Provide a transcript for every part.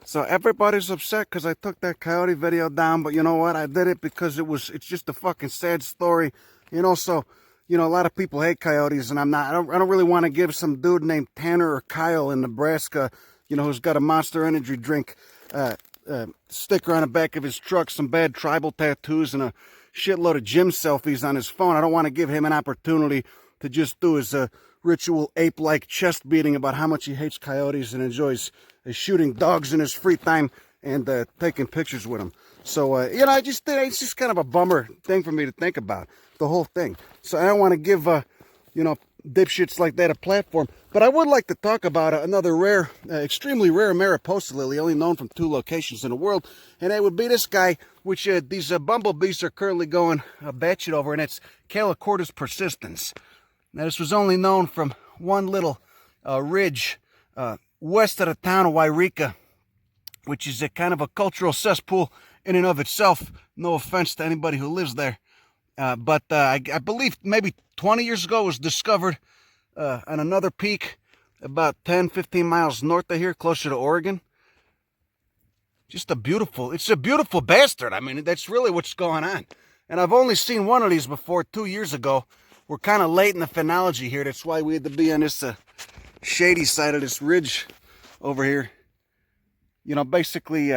So everybody's upset because I took that coyote video down, but you know what? I did it because it's just a fucking sad story. So, a lot of people hate coyotes, and I don't really want to give some dude named Tanner or Kyle in Nebraska, who's got a Monster Energy drink, sticker on the back of his truck, some bad tribal tattoos, and a shitload of gym selfies on his phone. I don't want to give him an opportunity to just do his ritual ape-like chest beating about how much he hates coyotes and enjoys shooting dogs in his free time and taking pictures with them. So, I just think it's just kind of a bummer thing for me to think about, the whole thing. So I don't want to give, dipshits like that a platform. But I would like to talk about another rare, extremely rare Mariposa lily, only known from 2 locations in the world. And that would be this guy, which these bumblebees are currently going batshit over, and it's Calochortus persistens. Now, this was only known from one little ridge west of the town of Rico, which is a kind of a cultural cesspool in and of itself. No offense to anybody who lives there. But I believe maybe 20 years ago it was discovered on another peak about 10, 15 miles north of here, closer to Oregon. It's a beautiful bastard. I mean, that's really what's going on. And I've only seen one of these before 2 years ago. We're kind of late in the phenology here. That's why we had to be on this shady side of this ridge over here. Basically,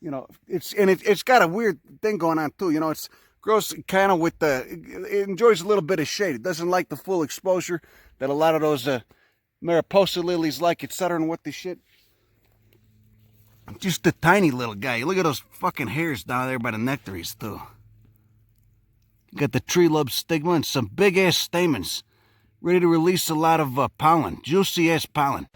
it's got a weird thing going on too. It's grows kind of it enjoys a little bit of shade. It doesn't like the full exposure that a lot of those Mariposa lilies like, etc. and what the shit. Just a tiny little guy. Look at those fucking hairs down there by the nectaries too. Got the tree lobe stigma and some big ass stamens, ready to release a lot of pollen, juicy ass pollen.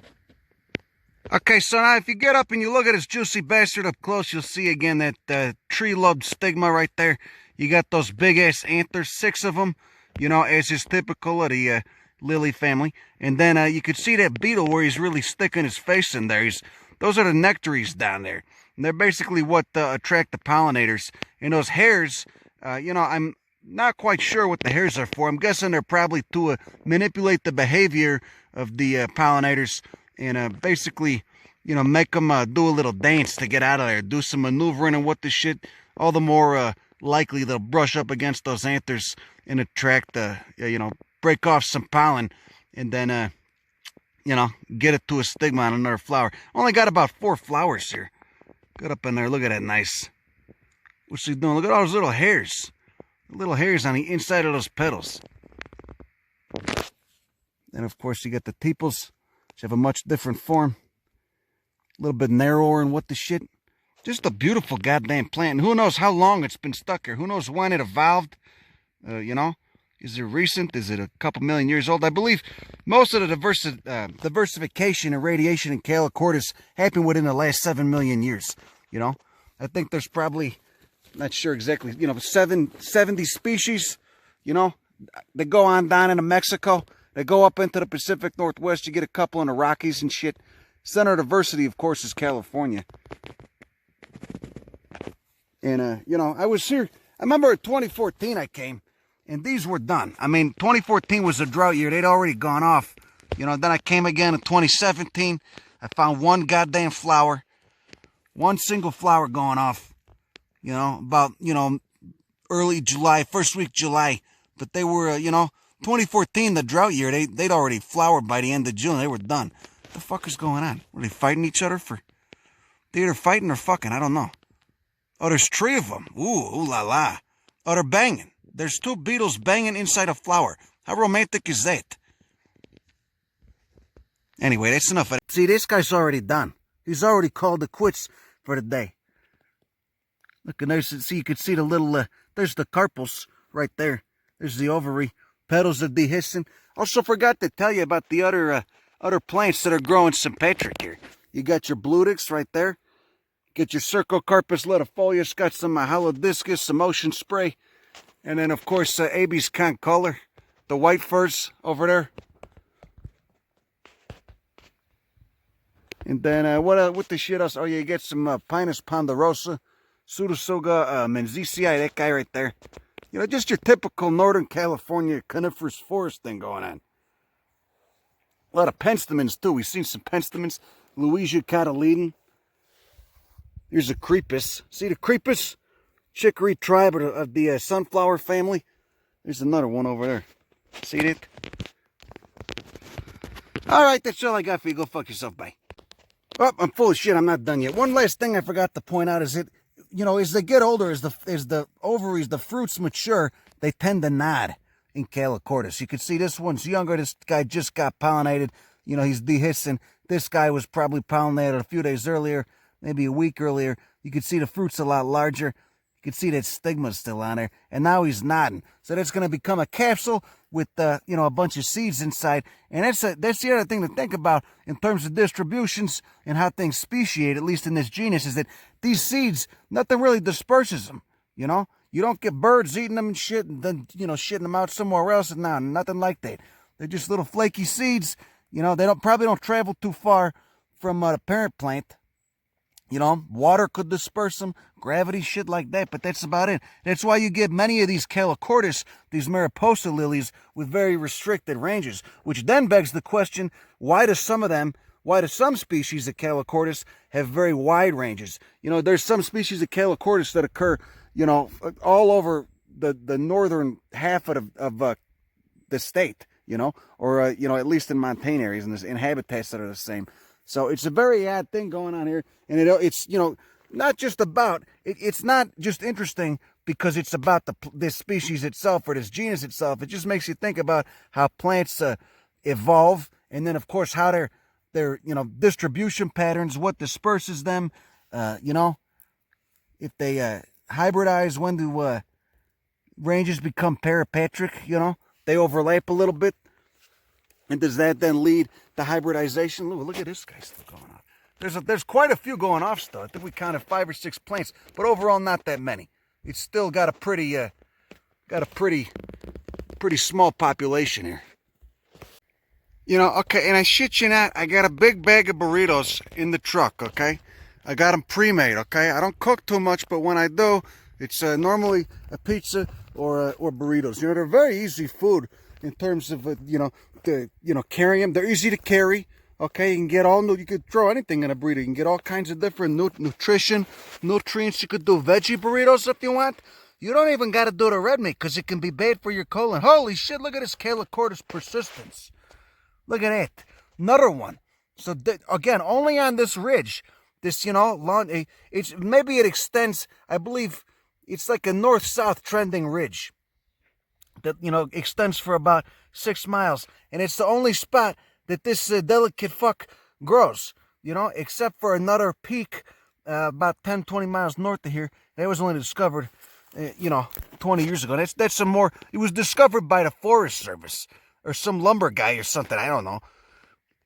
Okay, so now if you get up and you look at this juicy bastard up close, you'll see again that tree lobe stigma right there. You got those big ass anthers, 6 of them, as is typical of the lily family. And then you could see that beetle where he's really sticking his face in there. Those are the nectaries down there. And they're basically what attract the pollinators. And those hairs, I'm not quite sure what the hairs are for. I'm guessing they're probably to manipulate the behavior of the pollinators and basically, make them do a little dance to get out of there, do some maneuvering and what the shit. All the more likely they'll brush up against those anthers and attract, break off some pollen and then, get it to a stigma on another flower. Only got about 4 flowers here. Get up in there. Look at that nice. What's she doing? Look at all those little hairs. Little hairs on the inside of those petals. Then, of course, you got the tepals, which have a much different form. A little bit narrower and what the shit. Just a beautiful goddamn plant. And who knows how long it's been stuck here. Who knows when it evolved. Is it recent? Is it a couple million years old? I believe most of the diversification and radiation in Calochortus happened within the last 7 million years. I think there's probably... Not sure exactly, 70 species, they go on down into Mexico. They go up into the Pacific Northwest. You get a couple in the Rockies and shit. Center of diversity, of course, is California. And, I was here. I remember in 2014 I came, and these were done. I mean, 2014 was a drought year. They'd already gone off. Then I came again in 2017. I found one goddamn flower. One single flower going off. About, early July, first week July. But they were, 2014, the drought year, they'd already flowered by the end of June. They were done. What the fuck is going on? Were they fighting each other for... They're either fighting or fucking, I don't know. Oh, there's 3 of them. Ooh la la. Oh, they're banging. There's 2 beetles banging inside a flower. How romantic is that? Anyway, that's enough of that. See, this guy's already done. He's already called it quits for the day. Look, and see, you can see the little, there's the carpels right there. There's the ovary. Petals are dehiscent. Also forgot to tell you about the other plants that are growing sympatric here. You got your blutix right there. Get your Cercocarpus latifolius. Got some halodiscus, some ocean spray. And then, of course, Abies concolor. The white firs over there. And then, what the shit else? Oh, yeah, you get some Pinus ponderosa. Pseudotsuga menziesii, that guy right there. Just your typical Northern California coniferous forest thing going on. A lot of penstemons, too. We've seen some penstemons. Louisa cotyledon. Here's a Crepus. See the Crepus? Chicory tribe of the sunflower family. There's another one over there. See it? Alright, that's all I got for you. Go fuck yourself, bye. Oh, I'm full of shit. I'm not done yet. One last thing I forgot to point out is that, you know, as they get older, as the ovaries, the fruits mature, they tend to nod in Calochortus. You can see this one's younger. This guy just got pollinated. You know, he's dehiscent. This guy was probably pollinated a few days earlier, maybe a week earlier. You can see the fruit's a lot larger. You can see that stigma's still on there. And now he's nodding. So that's going to become a capsule with, you know, a bunch of seeds inside. And that's the other thing to think about in terms of distributions and how things speciate, at least in this genus, is that these seeds, nothing really disperses them, you know? You don't get birds eating them and shit and then, you know, shitting them out somewhere else. And nothing like that. They're just little flaky seeds. You know, they probably don't travel too far from the parent plant. You know, water could disperse them, gravity, shit like that, but that's about it. That's why you get many of these Calochortus, these Mariposa lilies, with very restricted ranges, which then begs the question, why do some species of Calochortus have very wide ranges? You know, there's some species of Calochortus that occur, you know, all over the northern half of the state, you know, or, you know, at least in montane areas and in habitats that are the same. So it's a very odd thing going on here. And it's, you know, not just about, it's not just interesting because it's about this species itself or this genus itself. It just makes you think about how plants evolve. And then, of course, how their you know, distribution patterns, what disperses them, you know, if they hybridize, when do ranges become parapatric, you know, they overlap a little bit. And does that then lead to hybridization? Look at this guy still going on. There's quite a few going off still. I think we counted 5 or 6 plants, but overall not that many. It's still got a pretty small population here. You know, okay, and I shit you not, I got a big bag of burritos in the truck, okay? I got them pre-made, okay? I don't cook too much, but when I do, it's normally a pizza or burritos. You know, they're very easy food in terms of, you know, carrying them. They're easy to carry. Okay, you can get you could throw anything in a burrito. You can get all kinds of different nutrients. You could do veggie burritos if you want. You don't even got to do the red meat because it can be bad for your colon. Holy shit, look at this Calochortus persistens. Look at that. Another one. So, again, only on this ridge, this, you know, maybe it extends, I believe, it's like a north-south trending ridge that, you know, extends for about 6 miles. And it's the only spot that this delicate fuck grows, you know, except for another peak about 10, 20 miles north of here. That was only discovered, you know, 20 years ago. That's some more, it was discovered by the Forest Service or some lumber guy or something, I don't know.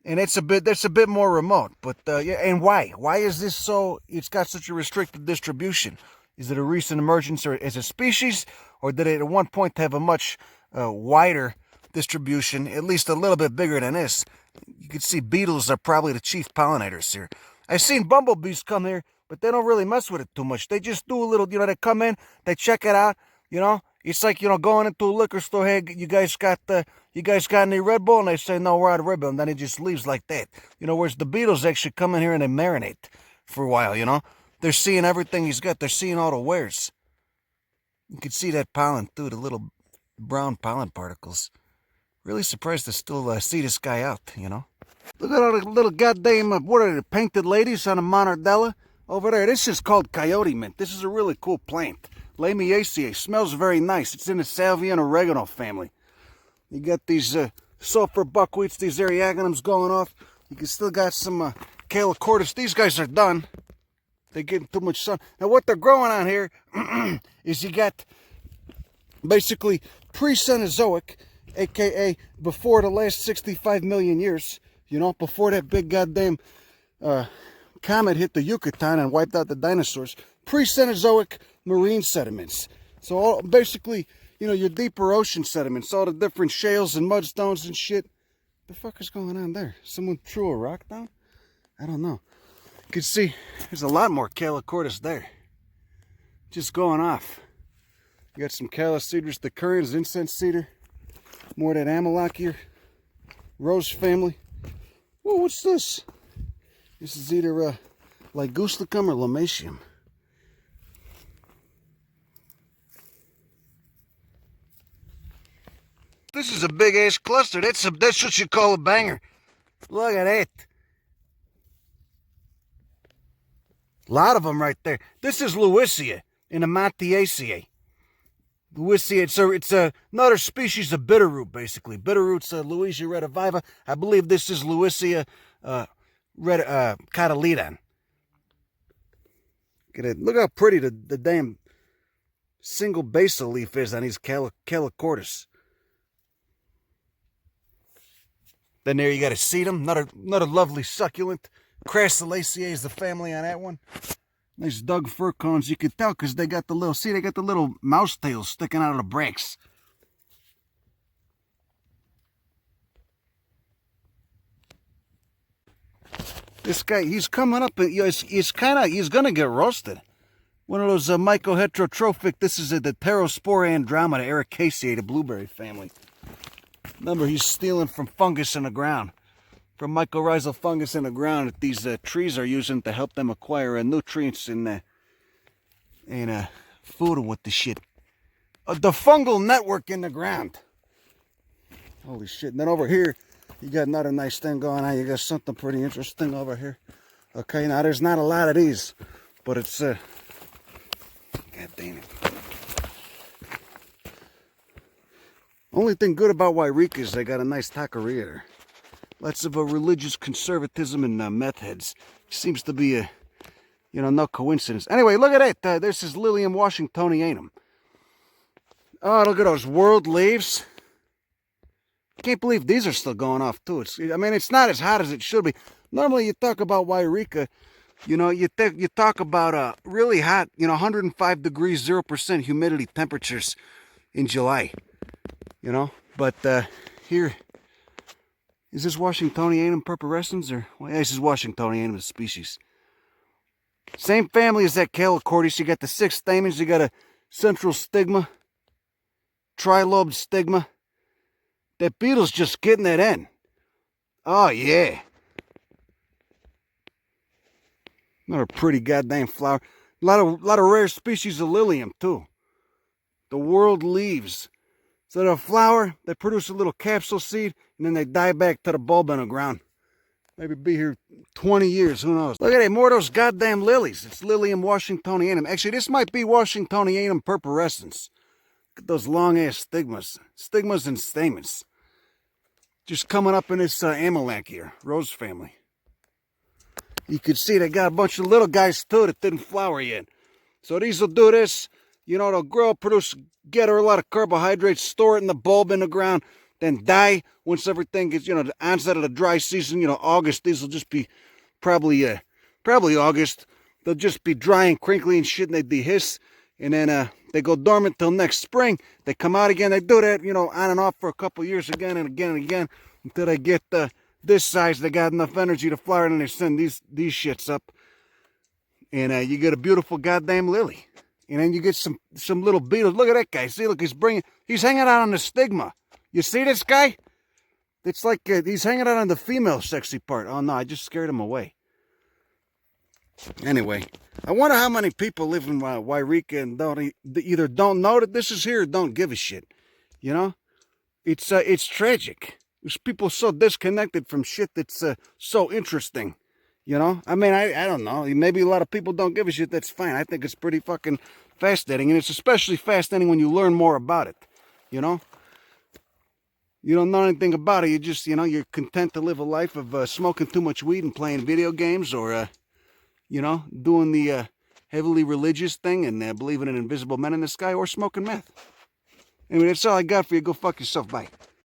And that's a bit more remote. But, yeah, and why? Why is this so, it's got such a restricted distribution? Is it a recent emergence or as a species, or did it at one point have a much wider distribution, at least a little bit bigger than this? You can see beetles are probably the chief pollinators here. I've seen bumblebees come here, but they don't really mess with it too much. They just do a little, you know, they come in, they check it out, you know. It's like, you know, going into a liquor store, hey, you guys got any Red Bull? And they say, no, we're out of Red Bull. And then it just leaves like that. You know, whereas the beetles actually come in here and they marinate for a while, you know. They're seeing everything he's got. They're seeing all the wares. You can see that pollen too, the little brown pollen particles. Really surprised to still see this guy out, you know. Look at all the little goddamn, what are they, painted ladies on a monardella over there. This is called coyote mint. This is a really cool plant. Lamiaceae. Smells very nice. It's in the salvia and oregano family. You got these sulfur buckwheats, these eriogonums going off. You can still got some Calochortus. These guys are done. They're getting too much sun. Now what they're growing on here is you got basically pre-Cenozoic, aka before the last 65 million years, you know, before that big goddamn comet hit the Yucatan and wiped out the dinosaurs. Pre-Cenozoic marine sediments. So basically, you know, your deeper ocean sediments, all the different shales and mudstones and shit. The fuck is going on there? Someone threw a rock down? I don't know. You can see there's a lot more Calochortus there. Just going off. You got some Calocedrus decurrens, incense cedar. More of that Amelock here. Rose family. Whoa, what's this? This is either Ligusticum or Lomatium. This is a big ass cluster. That's what you call a banger. Look at it. A lot of them right there. This is Lewisia in Amathiaceae. Lewisia, it's another species of bitterroot, basically. Bitterroot's Lewisia rediviva. I believe this is Lewisia cotyledon. Look how pretty the damn single basal leaf is on these Calochortus. Then there you got a sedum, another lovely succulent. Crassulaceae is the family on that one. Nice dug fir cones. You can tell because they got the little mouse tails sticking out of the bracts. This guy, he's coming up, and he's gonna get roasted. One of those mycoheterotrophic. This is the Pterospora andromeda ericaceae, the blueberry family. Remember, he's stealing from fungus in the ground, from mycorrhizal fungus in the ground that these trees are using to help them acquire nutrients and food with the shit. The fungal network in the ground. Holy shit. And then over here, you got another nice thing going on. You got something pretty interesting over here. Okay, now there's not a lot of these, but it's, God damn it. Only thing good about Rico is they got a nice taqueria there. Lots of religious conservatism and meth heads. Seems to be no coincidence. Anyway, look at that. This is Lilium washingtonianum. Oh, look at those world leaves. Can't believe these are still going off too. It's not as hot as it should be. Normally, you talk about Rico, you talk about really hot, 105 degrees, 0% humidity temperatures in July. But here, is this Washingtonianum purpurescens or? Well, yeah, this is Washingtonianum species. Same family as that Calochortus. You got the 6 stamens. You got a central stigma, trilobed stigma. That beetle's just getting it in. Oh yeah. Another pretty goddamn flower. A lot of rare species of lilium too. The world leaves. So they're a flower, they produce a little capsule seed, and then they die back to the bulb in the ground. Maybe be here 20 years, who knows. Look at it, more of those goddamn lilies. It's Lilium washingtonianum. Actually, this might be Washingtonianum purpurescens. Look at those long-ass stigmas. Stigmas and stamens. Just coming up in this Amelanch here, rose family. You can see they got a bunch of little guys too that didn't flower yet. So these will do this. They'll grow, produce, gather a lot of carbohydrates, store it in the bulb in the ground, then die once everything gets, the onset of the dry season, August. These will just be probably August. They'll just be dry and crinkly and shit, and they dehiss. And then they go dormant till next spring. They come out again. They do that, on and off for a couple years again and again and again until they get this size. They got enough energy to flower, and then they send these shits up. And you get a beautiful goddamn lily. And then you get some little beetles. Look at that guy. See, look, he's hanging out on the stigma. You see this guy? It's like he's hanging out on the female sexy part. Oh, no, I just scared him away. Anyway, I wonder how many people live in Rico and either don't know that this is here or don't give a shit. It's tragic. There's people so disconnected from shit that's so interesting. I don't know. Maybe a lot of people don't give a shit. That's fine. I think it's pretty fucking fascinating. And it's especially fascinating when you learn more about it. You don't know anything about it. You just, you're content to live a life of smoking too much weed and playing video games or, doing the heavily religious thing and believing in invisible men in the sky or smoking meth. Anyway, that's all I got for you. Go fuck yourself. Bye.